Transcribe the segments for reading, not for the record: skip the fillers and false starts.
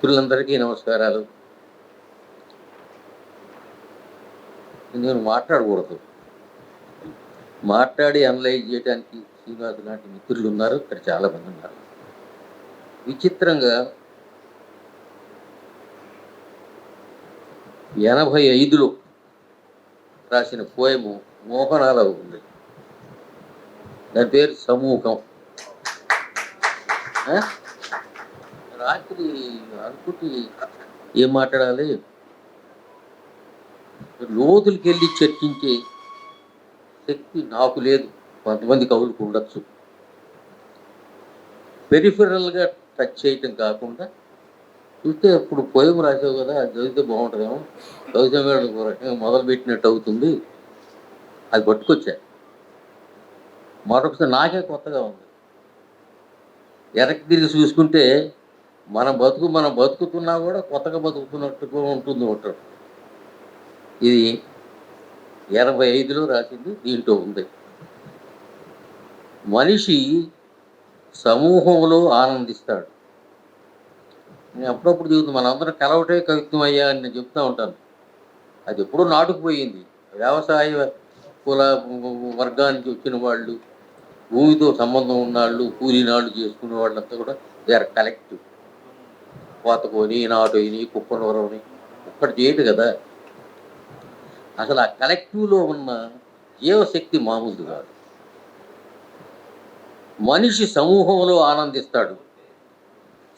మిత్రులందరికీ నమస్కారాలు. నేను మాట్లాడకూడదు, మాట్లాడి అనలైజ్ చేయడానికి శ్రీనివాస్ లాంటి మిత్రులు ఉన్నారు, ఇక్కడ చాలామంది ఉన్నారు. విచిత్రంగా 85లో రాసిన పోయము మోహనాలో ఉంది. దాని పేరు సమూహం. రాత్రి అనుకుంటే ఏం మాట్లాడాలి, లోతులకి వెళ్ళి చర్చించే శక్తి నాకు లేదు, కొంతమంది కవులకు ఉండొచ్చు. పెరిఫెరల్గా టచ్ చేయటం కాకుండా చూస్తే ఇప్పుడు పోయం రాసావు కదా, అది చదివితే బాగుంటుందేమో, చదివితే ఒక రకంగా మొదలుపెట్టినట్టు అవుతుంది, అది పట్టుకొచ్చా. మరొకసారి నాకే కొత్తగా ఉంది. వెనక్కి తిరిగి చూసుకుంటే మనం బతుకుతున్నా కూడా కొత్తగా బతుకుతున్నట్టుగా ఉంటుంది ఒకటి. ఇది 85లో రాసింది, దీంట్లో ఉంది. మనిషి సమూహంలో ఆనందిస్తాడు. నేను అప్పుడప్పుడు చెబుతుంది, మనందరం కలవటే కవిత్వం అయ్యా అని నేను చెప్తూ ఉంటాను. అది ఎప్పుడూ నాటుకుపోయింది. వ్యవసాయ కుల వర్గానికి వచ్చిన వాళ్ళు, భూమితో సంబంధం ఉన్నవాళ్ళు, కూలీనాళ్ళు చేసుకునే వాళ్ళంతా కూడా దే ఆర్ కలెక్టివ్. కోతకొని, నాటోని, కుప్పనవరని ఒక్కటి చేయడు కదా. అసలు ఆ కలెక్టివ్లో ఉన్న జీవశక్తి మామూలు కాదు. మనిషి సమూహంలో ఆనందిస్తాడు,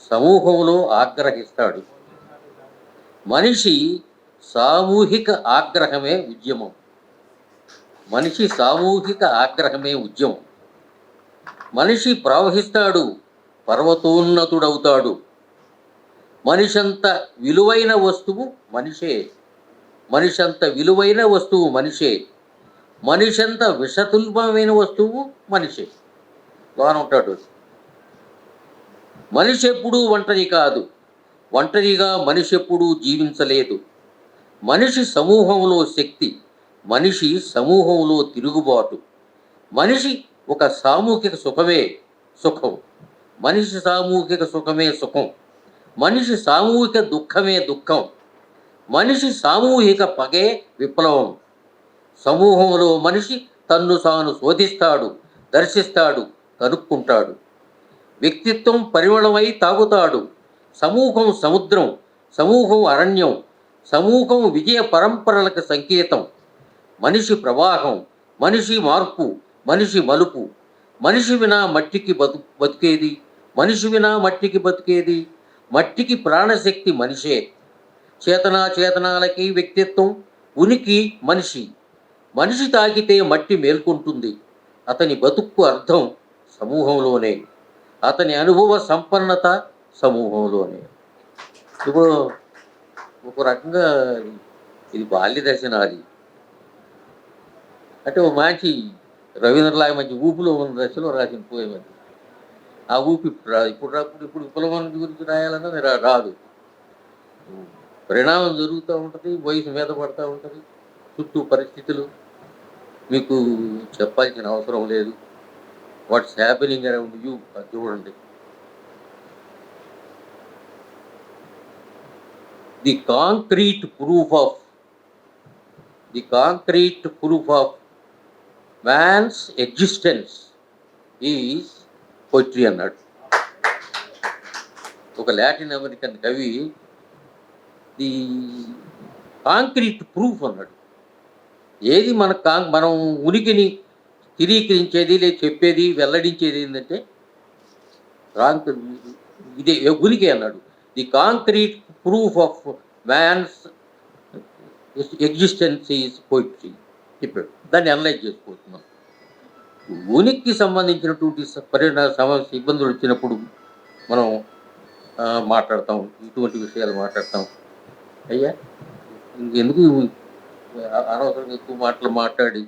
సమూహంలో ఆగ్రహిస్తాడు. మనిషి సామూహిక ఆగ్రహమే ఉద్యమం. మనిషి సామూహిక ఆగ్రహమే ఉద్యమం. మనిషి ప్రవహిస్తాడు, పర్వతోన్నతుడవుతాడు. మనిషంత విలువైన వస్తువు మనిషే. మనిషంత విలువైన వస్తువు మనిషే. మనిషంత విషతుల్యమైన వస్తువు మనిషే. బాగా ఉంటాడు. మనిషి ఎప్పుడూ ఒంటరి కాదు, ఒంటరిగా మనిషి ఎప్పుడూ జీవించలేదు. మనిషి సమూహంలో శక్తి, మనిషి సమూహంలో తిరుగుబాటు. మనిషి ఒక సామూహిక సుఖమే సుఖం, మనిషి సామూహిక సుఖమే సుఖం. మనిషి సామూహిక దుఃఖమే దుఃఖం. మనిషి సామూహిక పగే విప్లవం. సమూహంలో మనిషి తన్ను తాను శోధిస్తాడు, దర్శిస్తాడు, కనుక్కుంటాడు. వ్యక్తిత్వం పరిమళమై తాగుతాడు. సమూహం సముద్రం, సమూహం అరణ్యం, సమూహం విజయ పరంపరలకు సంకేతం. మనిషి ప్రవాహం, మనిషి మార్పు, మనిషి మలుపు. మనిషి వినా మట్టికి బతికేది, మనిషి వినా మట్టికి బతికేది. మట్టికి ప్రాణశక్తి మనిషే. చేతనాలకి వ్యక్తిత్వం, ఉనికి మనిషి. మనిషి తాకితే మట్టి మేల్కొంటుంది. అతని బతుక్కు అర్థం సమూహంలోనే, అతని అనుభవ సంపన్నత సమూహంలోనే. ఇప్పుడు ఒక రకంగా ఇది బాల్య దశ నాది. అంటే ఒక మంచి రవీంద్రలాగా మంచి ఊపిలో ఉన్న దశలో రాసిన పోయేది. ఆ ఊపి ఇప్పుడు విప్లవం గురించి రాయాలన్నా రాదు. పరిణామం జరుగుతూ ఉంటుంది, వయసు మీద పడుతూ ఉంటుంది, చుట్టూ పరిస్థితులు మీకు చెప్పాల్సిన అవసరం లేదు. వాట్స్ హ్యాపెనింగ్ అరౌండ్ యూ అది చూడండి. The concrete proof of man's existence is poetry అన్నాడు ఒక లాటిన్ అమెరికన్ కవి. ది కాంక్రీట్ ప్రూఫ్ అన్నాడు. ఏది మనం ఉనికిని స్థిరీకరించేది, లేదు చెప్పేది, వెల్లడించేది ఏంటంటే ఇదే ఉనికి అన్నాడు. The concrete proof of man's existence is poetry చెప్పాడు. దాన్ని అనలైజ్ చేసుకుంటున్నాం. ఉనికి సంబంధించినటువంటి సమస్య ఇబ్బందులు వచ్చినప్పుడు మనం మాట్లాడతాం, ఇటువంటి విషయాలు మాట్లాడతాం. అయ్యా ఇంకెందుకు అనవసరంగా ఎక్కువ మాటలు మాట్లాడి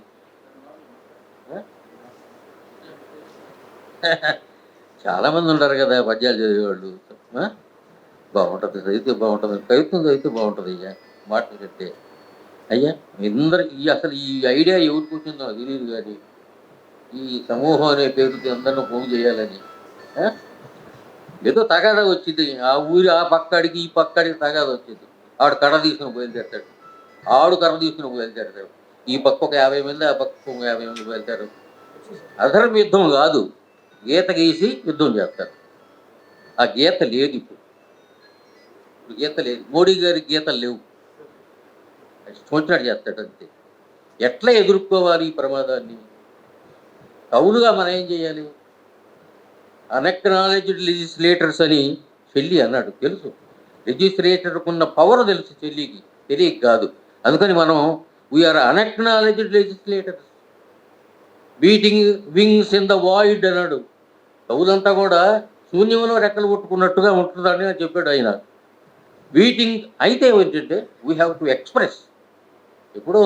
చాలామంది ఉంటారు కదా పద్యాలు చదివేవాళ్ళు. బాగుంటుంది, చదివితే బాగుంటుంది, కవిత్వం చదివితే బాగుంటుంది అయ్యా మాటలు కట్టే. అయ్యా అందరికి అసలు ఈ ఐడియా ఎవరికి వచ్చిందో తెలియదు, కానీ ఈ సమూహం అనే పేరుతో అందరిని పోగు చేయాలని ఏదో తగాదా వచ్చింది, ఆ ఊరి ఆ పక్కడికి ఈ పక్కడికి తగాదా వచ్చింది. ఆడు కర్ర తీసుకుని బయలుదేరతాడు, ఆడు కర్ర తీసుకుని బయలుదేరతాడు. ఈ పక్క ఒక 50 మంది, ఆ పక్క ఒక 50 మంది బయలుదేరు. అధర్మ యుద్ధం కాదు, గీత గీసి యుద్ధం చేస్తారు. ఆ గీత లేదు ఇప్పుడు. ఇప్పుడు గీత లేదు, మోడీ గారి గీతలు లేవు. ఇష్టం వచ్చినట్టు చేస్తాడు అంతే. ఎట్లా ఎదుర్కోవాలి ఈ ప్రమాదాన్ని? కవులుగా మనం ఏం చేయాలి? అన్ఎక్నాలెడ్జ్డ్ లెజిస్లేటర్స్ అని చెల్లి అన్నాడు, తెలుసు. లెజిస్లేటర్కు ఉన్న పవర్ తెలుసు, చెల్లికి తెలియక కాదు. అందుకని మనం we are unacknowledged legislators beating wings in the void అన్నాడు. కవులంతా కూడా శూన్యంలో రెక్కలు కొట్టుకున్నట్టుగా ఉంటుందని చెప్పాడు ఆయన. బీటింగ్ అయితే ఏంటంటే వీ హ్యావ్ టు ఎక్స్ప్రెస్. ఎప్పుడో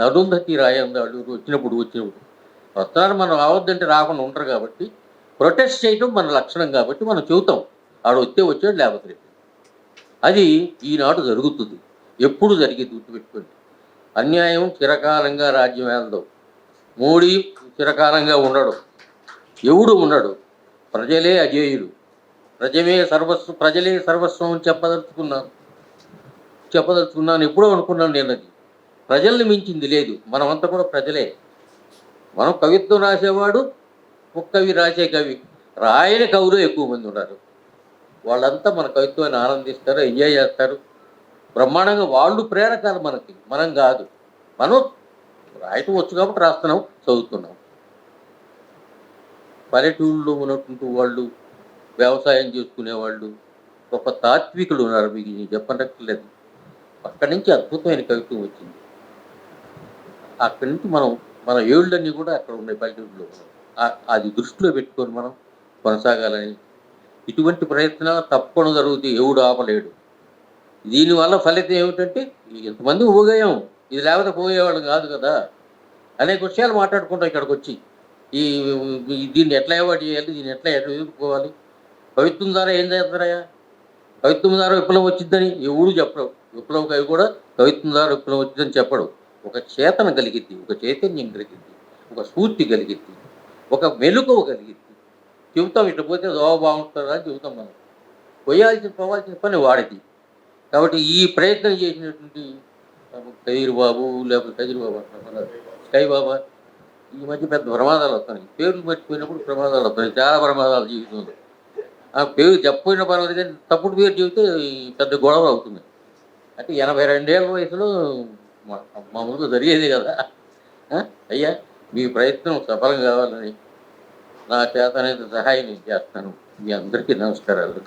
అరుంధతి రాయందాడు వచ్చినప్పుడు వస్తున్నారు, మనం రావద్దంటే రాకుండా ఉంటారు కాబట్టి ప్రొటెస్ట్ చేయడం మన లక్షణం కాబట్టి మనం చెబుతాం. ఆడు వచ్చాడు, లేకపోతే లేదు. అది ఈనాడు జరుగుతుంది, ఎప్పుడు జరిగేది గుర్తుపెట్టుకోండి. అన్యాయం చిరకాలంగా రాజ్యం వెళ్దాం. మోడీ చిరకాలంగా ఉండడు, ఎవడు ఉండడు. ప్రజలే అజేయుడు, ప్రజలే సర్వస్వం అని చెప్పదలుచుకున్నాను ఎప్పుడో అనుకున్నాను నేను. అది ప్రజల్ని మించింది లేదు, మనమంతా కూడా ప్రజలే. మనం కవిత్వం రాసేవాడు, ఒక కవి రాసే కవి, రాయని కవులు ఎక్కువ మంది ఉన్నారు. వాళ్ళంతా మన కవిత్వాన్ని ఆనందిస్తారు, ఎంజాయ్ చేస్తారు బ్రహ్మాండంగా. వాళ్ళు ప్రేరకాలు మనకి, మనం కాదు. మనం రాయటం వచ్చు కాబట్టి రాస్తున్నాం, చదువుతున్నాం. పల్లెటూళ్ళలో ఉన్నటువంటి వాళ్ళు, వ్యవసాయం చేసుకునేవాళ్ళు, గొప్ప తాత్వికులు ఉన్నారు, మీకు చెప్పనట్లేదు. అక్కడి నుంచి అద్భుతమైన కవిత్వం వచ్చింది. అక్కడి నుంచి మన ఏళ్ళన్నీ కూడా అక్కడ ఉన్నాయి పల్లెటూరులో. అది దృష్టిలో పెట్టుకొని మనం కొనసాగాలని. ఇటువంటి ప్రయత్నాలు తప్పకుండా జరుగుతాయి, ఎవడు ఆపలేడు. దీనివల్ల ఫలితం ఏమిటంటే ఎంతమంది ఊగాయం, ఇది లేకపోతే పోయేవాళ్ళు కాదు కదా. అనేక విషయాలు మాట్లాడుకుంటాం ఇక్కడికి వచ్చి. దీన్ని ఎట్లా అవాయిడ్ చేయాలి, దీన్ని ఎట్లా ఎదుర్కోవాలి. కవిత్వం ద్వారా ఏం చేస్తారయ్యా? కవిత్వం ద్వారా విప్లవం వచ్చిందని ఎవడు చెప్పడు. విప్లవం కవి కూడా కవిత్వం ద్వారా విప్లవం వచ్చిందని చెప్పడు. ఒక చేతన కలిగిద్ది, ఒక చైతన్యం కలిగిద్ది, ఒక స్ఫూర్తి కలిగిద్ది, ఒక మెలకువ కలిగిద్ది. చెబుతాం, ఇట్లా పోతే దోవ బాగుంటుందా అని చెబుతాం. మనం పోవాల్సిన పని వాడిది. కాబట్టి ఈ ప్రయత్నం చేసినటువంటి కదిరి బాబు, లేకపోతే కదిరి బాబు అంటున్నారు, స్కై బాబా, ఈ మధ్య పెద్ద ప్రమాదాలు వస్తున్నాయి. పేర్లు మర్చిపోయినప్పుడు ప్రమాదాలు వస్తున్నాయి, చాలా ప్రమాదాలు జీవితంలో. ఆ పేరు చెప్పపోయిన పర్వాలేదు, కానీ తప్పుడు పేరు చెబితే పెద్ద గొడవ అవుతుంది. అంటే 82 ఏళ్ళ వయసులో మామూలుగా జరిగేది కదా. అయ్యా, మీ ప్రయత్నం సఫలం కావాలని నా చేత అనేది సహాయం నేను చేస్తాను. మీ అందరికీ నమస్కారాలు.